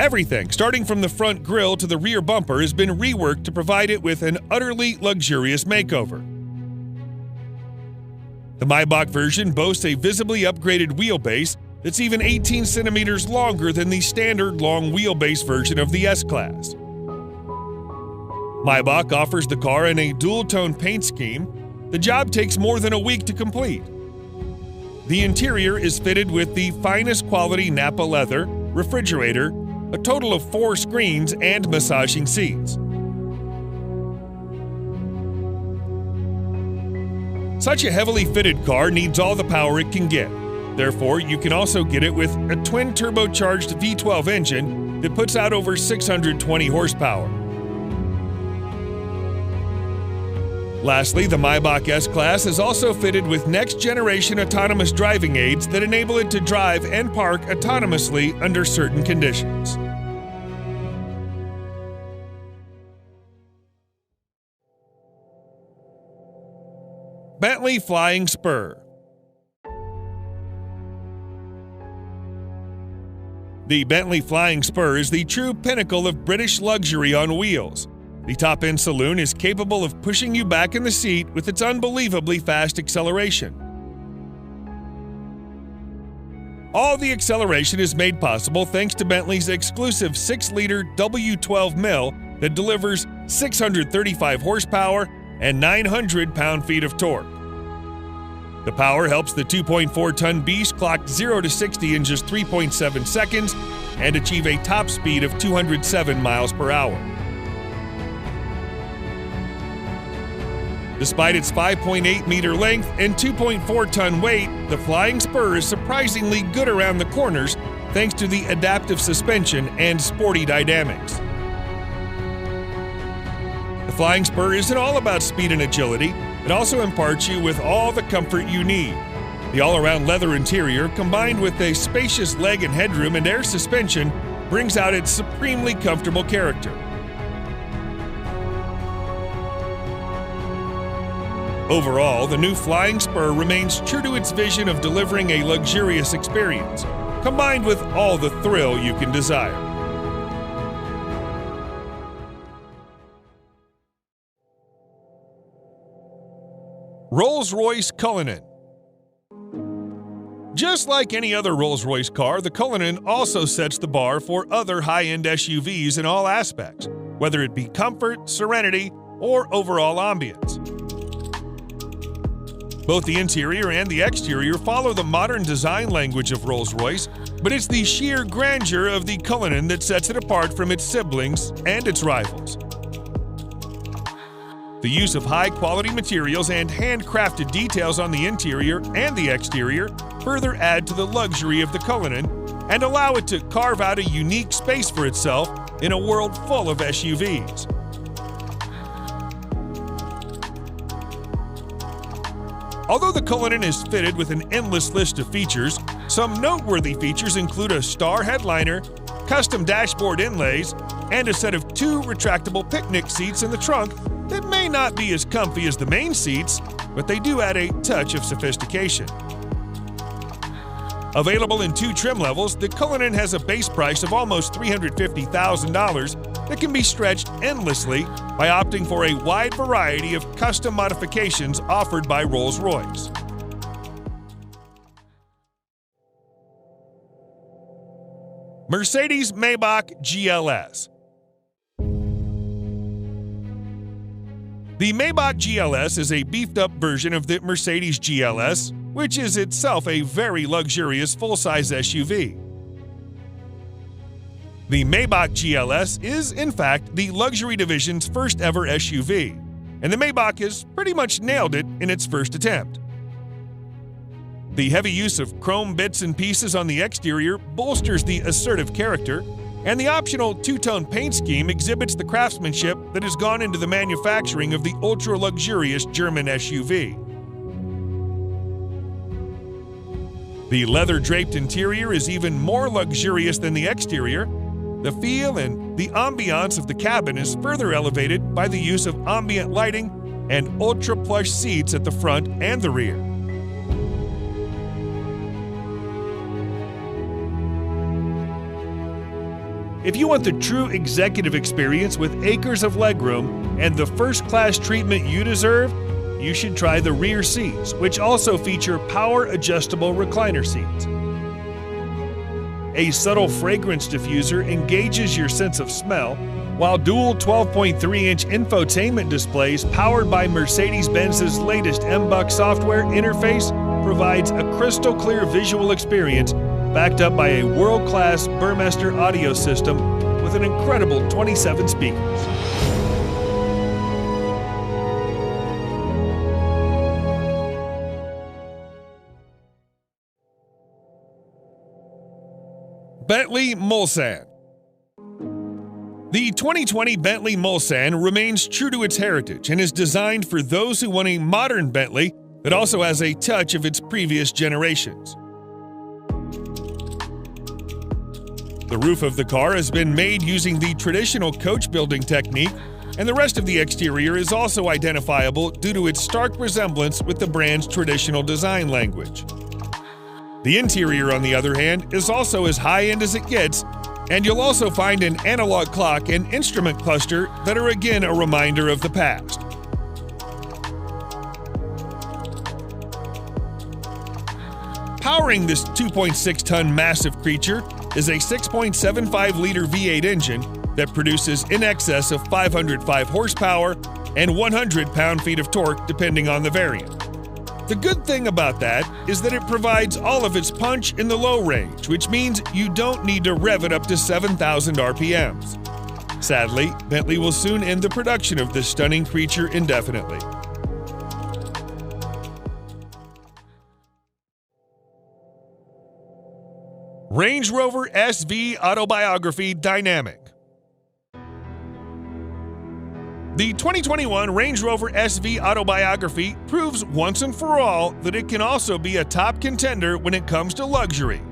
Everything, starting from the front grille to the rear bumper, has been reworked to provide it with an utterly luxurious makeover. The Maybach version boasts a visibly upgraded wheelbase that's even 18 centimeters longer than the standard long wheelbase version of the S-Class. Maybach offers the car in a dual-tone paint scheme. The job takes more than a week to complete. The interior is fitted with the finest quality Napa leather, refrigerator, a total of 4 screens, and massaging seats. Such a heavily fitted car needs all the power it can get. Therefore, you can also get it with a twin-turbocharged V12 engine that puts out over 620 horsepower. Lastly, the Maybach S-Class is also fitted with next-generation autonomous driving aids that enable it to drive and park autonomously under certain conditions. Bentley Flying Spur. The Bentley Flying Spur is the true pinnacle of British luxury on wheels. The top-end saloon is capable of pushing you back in the seat with its unbelievably fast acceleration. All the acceleration is made possible thanks to Bentley's exclusive 6-liter W12 mill that delivers 635 horsepower and 900 pound-feet of torque. The power helps the 2.4-ton beast clock 0 to 60 in just 3.7 seconds and achieve a top speed of 207 miles per hour. Despite its 5.8-meter length and 2.4-ton weight, the Flying Spur is surprisingly good around the corners thanks to the adaptive suspension and sporty dynamics. The Flying Spur isn't all about speed and agility, it also imparts you with all the comfort you need. The all-around leather interior, combined with a spacious leg and headroom and air suspension, brings out its supremely comfortable character. Overall, the new Flying Spur remains true to its vision of delivering a luxurious experience, combined with all the thrill you can desire. RollsRoyce Cullinan. Just like any other Rolls-Royce car, the Cullinan also sets the bar for other high-end SUVs in all aspects, whether it be comfort, serenity, or overall ambience. Both the interior and the exterior follow the modern design language of Rolls-Royce, but it's the sheer grandeur of the Cullinan that sets it apart from its siblings and its rivals. The use of high-quality materials and handcrafted details on the interior and the exterior further add to the luxury of the Cullinan and allow it to carve out a unique space for itself in a world full of SUVs. Although the Cullinan is fitted with an endless list of features, some noteworthy features include a star headliner, custom dashboard inlays, and a set of 2 retractable picnic seats in the trunk that may not be as comfy as the main seats, but they do add a touch of sophistication. Available in 2 trim levels, the Cullinan has a base price of almost $350,000 that can be stretched endlessly by opting for a wide variety of custom modifications offered by Rolls-Royce. Mercedes Maybach GLS. The Maybach GLS is a beefed-up version of the Mercedes GLS, which is itself a very luxurious full-size SUV. The Maybach GLS is, in fact, the luxury division's first-ever SUV, and the Maybach has pretty much nailed it in its first attempt. The heavy use of chrome bits and pieces on the exterior bolsters the assertive character, and the optional 2-tone paint scheme exhibits the craftsmanship that has gone into the manufacturing of the ultra-luxurious German SUV. The leather-draped interior is even more luxurious than the exterior. The feel and the ambiance of the cabin is further elevated by the use of ambient lighting and ultra-plush seats at the front and the rear. If you want the true executive experience with acres of legroom and the first-class treatment you deserve, you should try the rear seats, which also feature power-adjustable recliner seats. A subtle fragrance diffuser engages your sense of smell, while dual 12.3-inch infotainment displays powered by Mercedes-Benz's latest MBUX software interface provides a crystal-clear visual experience backed up by a world-class Burmester audio system with an incredible 27 speakers. Bentley Mulsanne. The 2020 Bentley Mulsanne remains true to its heritage and is designed for those who want a modern Bentley that also has a touch of its previous generations. The roof of the car has been made using the traditional coach building technique, and the rest of the exterior is also identifiable due to its stark resemblance with the brand's traditional design language. The interior, on the other hand, is also as high-end as it gets, and you'll also find an analog clock and instrument cluster that are again a reminder of the past. Powering this 2.6-ton massive creature is a 6.75-liter V8 engine that produces in excess of 505 horsepower and 100 pound-feet of torque depending on the variant. The good thing about that is that it provides all of its punch in the low range, which means you don't need to rev it up to 7,000 RPMs. Sadly, Bentley will soon end the production of this stunning creature indefinitely. Range Rover SV Autobiography Dynamic. The 2021 Range Rover SV Autobiography proves once and for all that it can also be a top contender when it comes to luxury.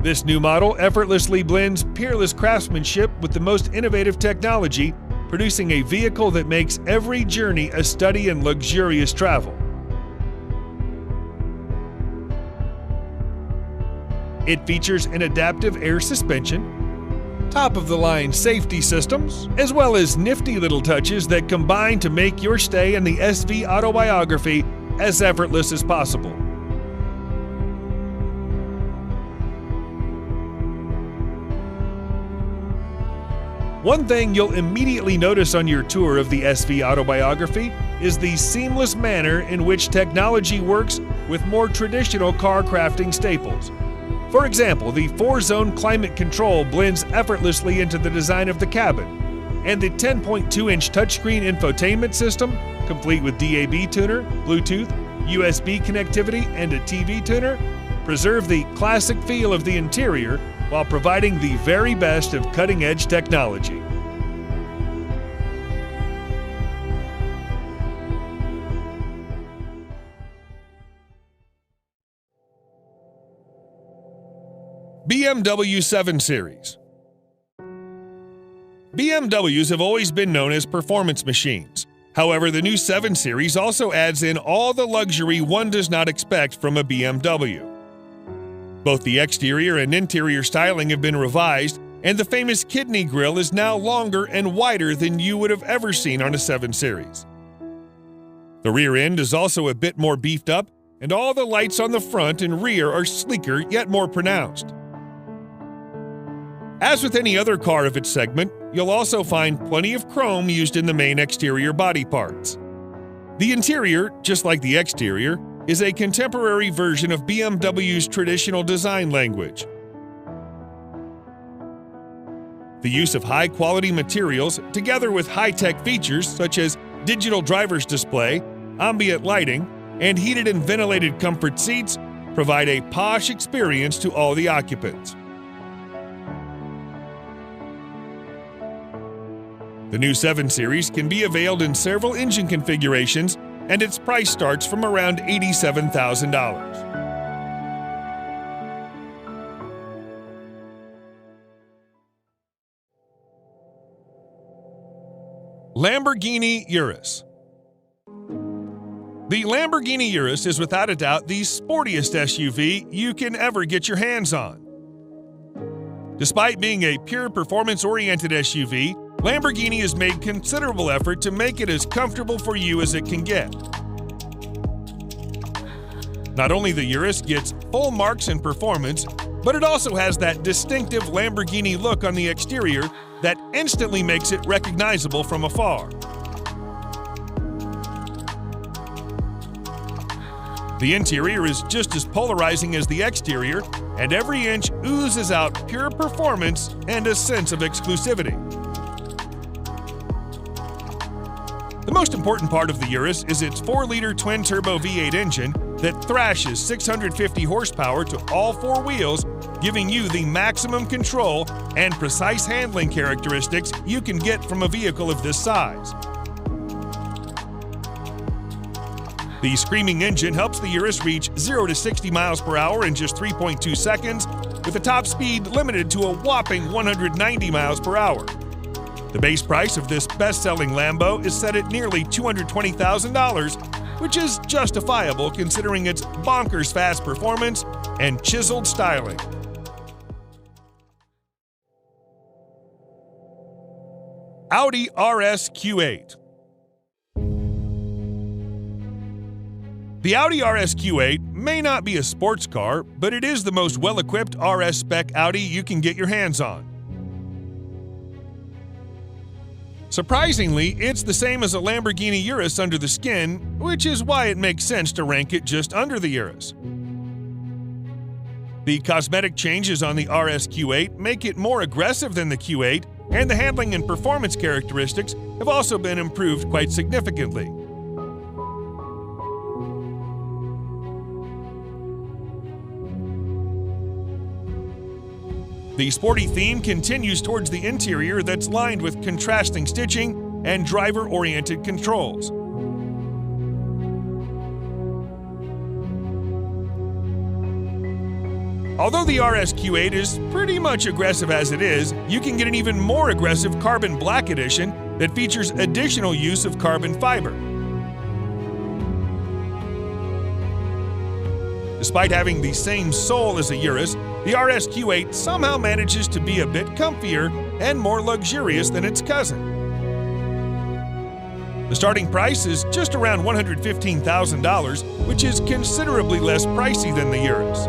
This new model effortlessly blends peerless craftsmanship with the most innovative technology, producing a vehicle that makes every journey a study in luxurious travel. It features an adaptive air suspension, top-of-the-line safety systems, as well as nifty little touches that combine to make your stay in the SV Autobiography as effortless as possible. One thing you'll immediately notice on your tour of the SV Autobiography is the seamless manner in which technology works with more traditional car crafting staples. For example, the 4-zone climate control blends effortlessly into the design of the cabin, and the 10.2-inch touchscreen infotainment system, complete with DAB tuner, Bluetooth, USB connectivity, and a TV tuner, preserve the classic feel of the interior while providing the very best of cutting-edge technology. BMW 7 Series. BMWs have always been known as performance machines. However, the new 7 Series also adds in all the luxury one does not expect from a BMW. Both the exterior and interior styling have been revised, and the famous kidney grille is now longer and wider than you would have ever seen on a 7 Series. The rear end is also a bit more beefed up, and all the lights on the front and rear are sleeker yet more pronounced. As with any other car of its segment, you'll also find plenty of chrome used in the main exterior body parts. The interior, just like the exterior, is a contemporary version of BMW's traditional design language. The use of high-quality materials, together with high-tech features such as digital driver's display, ambient lighting, and heated and ventilated comfort seats, provide a posh experience to all the occupants. The new 7 Series can be availed in several engine configurations, and its price starts from around $87,000. Lamborghini Urus. The The Lamborghini Urus is without a doubt the sportiest SUV you can ever get your hands on. Despite being a pure performance-oriented SUV, Lamborghini has made considerable effort to make it as comfortable for you as it can get. Not only the Urus gets full marks in performance, but it also has that distinctive Lamborghini look on the exterior that instantly makes it recognizable from afar. The interior is just as polarizing as the exterior, and every inch oozes out pure performance and a sense of exclusivity. The most important part of the Urus is its 4-liter twin-turbo V8 engine that thrashes 650 horsepower to all 4 wheels, giving you the maximum control and precise handling characteristics you can get from a vehicle of this size. The screaming engine helps the Urus reach 0 to 60 miles per hour in just 3.2 seconds, with a top speed limited to a whopping 190 miles per hour. The base price of this best-selling Lambo is set at nearly $220,000, which is justifiable considering its bonkers fast performance and chiseled styling. Audi RS Q8. The Audi RS Q8 may not be a sports car, but it is the most well-equipped RS spec Audi you can get your hands on. Surprisingly, it's the same as a Lamborghini Urus under the skin, which is why it makes sense to rank it just under the Urus. The cosmetic changes on the RS Q8 make it more aggressive than the Q8, and the handling and performance characteristics have also been improved quite significantly. The sporty theme continues towards the interior that's lined with contrasting stitching and driver-oriented controls. Although the RS Q8 is pretty much aggressive as it is, you can get an even more aggressive carbon black edition that features additional use of carbon fiber. Despite having the same sole as a Urus, the RS Q8 somehow manages to be a bit comfier and more luxurious than its cousin. The starting price is just around $115,000, which is considerably less pricey than the Urus.